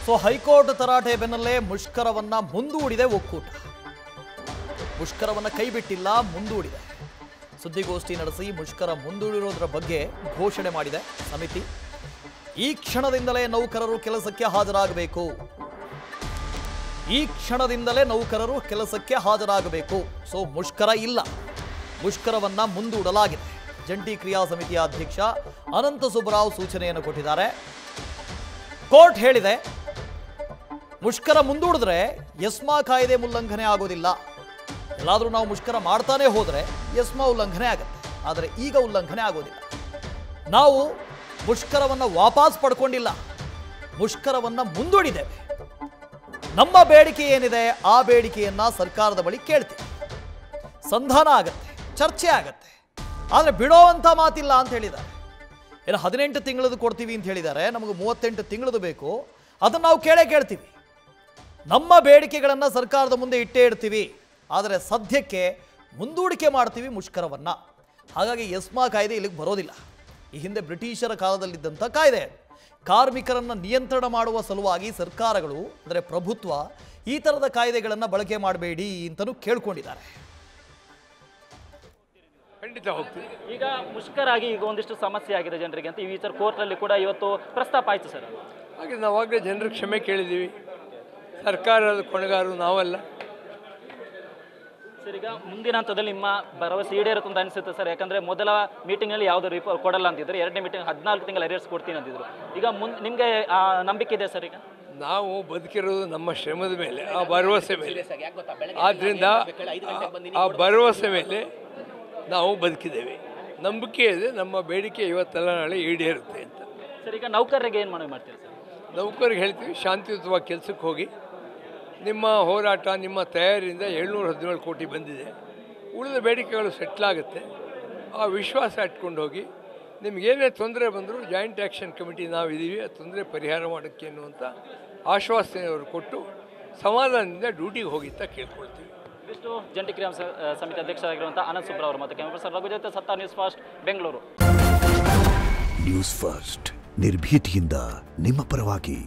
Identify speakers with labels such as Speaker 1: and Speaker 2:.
Speaker 1: So high court ತರಾಟೆ ಬೆನ್ನಲ್ಲೇ ಮುಷ್ಕರವನ್ನ ಮುಂದೂಡಿದೆ ಒಕ್ಕೂಟ. ಮುಷ್ಕರವನ್ನ ಕೈಬಿಟ್ಟಿಲ್ಲ, ಮುಂದೂಡಿದೆ. ಸುದ್ದಿಗೋಷ್ಠಿ ನಡೆಸಿ ಮುಷ್ಕರ ಮುಂದೂಡಿರೋದರ ಬಗ್ಗೆ ಘೋಷಣೆ ಮಾಡಿದೆ ಸಮಿತಿ. ಈ ಕ್ಷಣದಿಂದಲೇ ನೌಕರರು ಕೆಲಸಕ್ಕೆ ಹಾಜರಾಗಬೇಕು. ಈ ಕ್ಷಣದಿಂದಲೇ ನೌಕರರು ಕೆಲಸಕ್ಕೆ ಹಾಜರಾಗಬೇಕು. ಸೊ ಮುಷ್ಕರ ಇಲ್ಲ, ಮುಷ್ಕರವನ್ನ ಮುಂದೂಡಲಾಗಿದೆ. ಜಂಟಿ ಕ್ರಿಯಾ ಸಮಿತಿಯ ಅಧ್ಯಕ್ಷ ಅನಂತ ಸುಬ್ಬರಾವ್ ಸೂಚನೆಯನ್ನು ಕೊಟ್ಟಿದ್ದಾರೆ. ಕೋರ್ಟ್ ಹೇಳಿದೆ, ಮುಷ್ಕರ ಮುಂದೂಡಿದ್ರೆ ಎಸ್ಮಾ ಕಾಯ್ದೆ ಉಲ್ಲಂಘನೆ ಆಗೋದಿಲ್ಲ. ಎಲ್ಲಾದರೂ ನಾವು ಮುಷ್ಕರ ಮಾಡ್ತಾನೆ ಹೋದರೆ ಎಸ್ಮಾ ಉಲ್ಲಂಘನೆ ಆಗುತ್ತೆ, ಆದರೆ ಈಗ ಉಲ್ಲಂಘನೆ ಆಗೋದಿಲ್ಲ. ನಾವು ಮುಷ್ಕರವನ್ನು ವಾಪಸ್ ಪಡ್ಕೊಂಡಿಲ್ಲ, ಮುಷ್ಕರವನ್ನು ಮುಂದೂಡಿದ್ದೇವೆ. ನಮ್ಮ ಬೇಡಿಕೆ ಏನಿದೆ ಆ ಬೇಡಿಕೆಯನ್ನ ಸರ್ಕಾರದ ಬಳಿ ಕೇಳ್ತೀವಿ, ಸಂಧಾನ ಆಗತ್ತೆ, ಚರ್ಚೆ ಆಗತ್ತೆ, ಆದರೆ ಬಿಡೋವಂಥ ಮಾತಿಲ್ಲ ಅಂತ ಹೇಳಿದ್ದಾರೆ. ಏನು 18 ತಿಂಗಳದು ಕೊಡ್ತೀವಿ ಅಂತ ಹೇಳಿದ್ದಾರೆ, ನಮಗೆ 38 ತಿಂಗಳದು ಬೇಕು, ಅದನ್ನು ನಾವು ಕೇಳ್ತೀವಿ. ನಮ್ಮ ಬೇಡಿಕೆಗಳನ್ನು ಸರ್ಕಾರದ ಮುಂದೆ ಇಟ್ಟೇ ಇಡ್ತೀವಿ, ಆದರೆ ಸದ್ಯಕ್ಕೆ ಮುಂದೂಡಿಕೆ ಮಾಡ್ತೀವಿ ಮುಷ್ಕರವನ್ನು. ಹಾಗಾಗಿ ಎಸ್ಮಾ ಕಾಯ್ದೆ ಇಲ್ಲಿಗೆ ಬರೋದಿಲ್ಲ. ಈ ಹಿಂದೆ ಬ್ರಿಟಿಷರ ಕಾಲದಲ್ಲಿದ್ದಂಥ ಕಾಯ್ದೆ. ಕಾರ್ಮಿಕರನ್ನು ನಿಯಂತ್ರಣ ಮಾಡುವ ಸಲುವಾಗಿ ಸರ್ಕಾರಗಳು, ಅಂದರೆ ಪ್ರಭುತ್ವ, ಈ ಥರದ ಕಾಯ್ದೆಗಳನ್ನು ಬಳಕೆ ಮಾಡಬೇಡಿ ಅಂತಲೂ ಕೇಳ್ಕೊಂಡಿದ್ದಾರೆ.
Speaker 2: ಖಂಡಿತ ಹೋಗ್ತೀವಿ.
Speaker 3: ಈಗ ಮುಷ್ಕರ ಆಗಿ ಈಗ ಒಂದಿಷ್ಟು ಸಮಸ್ಯೆ ಆಗಿದೆ ಜನರಿಗೆ ಅಂತ ಈ ವಿಚಾರ ಕೋರ್ಟಲ್ಲಿ ಕೂಡ ಇವತ್ತು ಪ್ರಸ್ತಾಪ ಆಯಿತು ಸರ್.
Speaker 2: ಹಾಗೆ ನಾವಾಗಲೇ ಜನರಿಗೆ ಕ್ಷಮೆ ಕೇಳಿದ್ದೀವಿ. ಸರ್ಕಾರದ ಕೊನೆಗಾರರು ನಾವಲ್ಲ
Speaker 3: ಸರ್. ಈಗ ಮುಂದಿನ ಹಂತದಲ್ಲಿ ನಿಮ್ಮ ಭರವಸೆ ಈಡೇರುತ್ತೆ ಅಂತ ಅನಿಸುತ್ತೆ ಸರ್. ಯಾಕಂದರೆ ಮೊದಲ ಮೀಟಿಂಗ್ನಲ್ಲಿ ಯಾವುದೋ ರಿಪೋರ್ಟ್ ಕೊಡಲ್ಲ ಅಂತಿದ್ರು, ಎರಡನೇ ಮೀಟಿಂಗ್ 14 ತಿಂಗಳ ಅರಿಯರ್ಸ್ ಕೊಡ್ತೀನಿ ಅಂತಿದ್ರು. ಈಗ ನಿಮಗೆ ನಂಬಿಕೆ ಇದೆ ಸರ್? ಈಗ
Speaker 2: ನಾವು ಬದುಕಿರೋದು ನಮ್ಮ ಶ್ರಮದ ಮೇಲೆ, ಆ ಭರವಸೆ ಮೇಲೆ. ಆದ್ದರಿಂದ ಆ ಭರವಸೆ ಮೇಲೆ ನಾವು ಬದುಕಿದ್ದೇವೆ. ನಂಬಿಕೆ ಇದೆ, ನಮ್ಮ ಬೇಡಿಕೆ ಇವತ್ತೆಲ್ಲ ನಾಳೆ ಈಡೇರುತ್ತೆ ಅಂತ.
Speaker 3: ಸರ್, ಈಗ ನೌಕರರಿಗೆ ಏನು ಮನವಿ ಮಾಡ್ತೀರಿ ಸರ್?
Speaker 2: ನೌಕರಿಗೆ ಹೇಳ್ತೀವಿ, ಶಾಂತಿಯುತವಾಗಿ ಕೆಲಸಕ್ಕೆ ಹೋಗಿ. ನಿಮ್ಮ ಹೋರಾಟ, ನಿಮ್ಮ ತಯಾರಿಯಿಂದ 717 ಕೋಟಿ ಬಂದಿದೆ. ಉಳಿದ ಬೇಡಿಕೆಗಳು ಸೆಟ್ಲಾಗುತ್ತೆ. ಆ ವಿಶ್ವಾಸ ಇಟ್ಕೊಂಡು ಹೋಗಿ. ನಿಮಗೇನೇ ತೊಂದರೆ ಬಂದರೂ ಜಾಯಿಂಟ್ ಆ್ಯಕ್ಷನ್ ಕಮಿಟಿ ನಾವಿದ್ದೀವಿ, ಆ ತೊಂದರೆ ಪರಿಹಾರ ಮಾಡೋಕ್ಕೆ ಅನ್ನುವಂಥ ಆಶ್ವಾಸನೆಯವರು ಕೊಟ್ಟು ಸಮಾಧಾನದಿಂದ ಡ್ಯೂಟಿಗೆ ಹೋಗಿ ಅಂತ ಕೇಳ್ಕೊಳ್ತೀವಿ.
Speaker 3: ಇಷ್ಟು ಜಂಟಿ ಕ್ರಿಯಾ ಸಮಿತಿ ಅಧ್ಯಕ್ಷರಾಗಿರುವಂಥ ಅನಂತ ಸುಬ್ರಾವ್ ಅವರು ಮತ್ತು ಕ್ಯಾಮರಾ ಸರ್ ರಘು ಜೊತೆ ಸತ್ತಾ, News First, Bengaluru.
Speaker 4: News First ನಿರ್ಭೀತಿಯಿಂದ ನಿಮ್ಮ ಪರವಾಗಿ.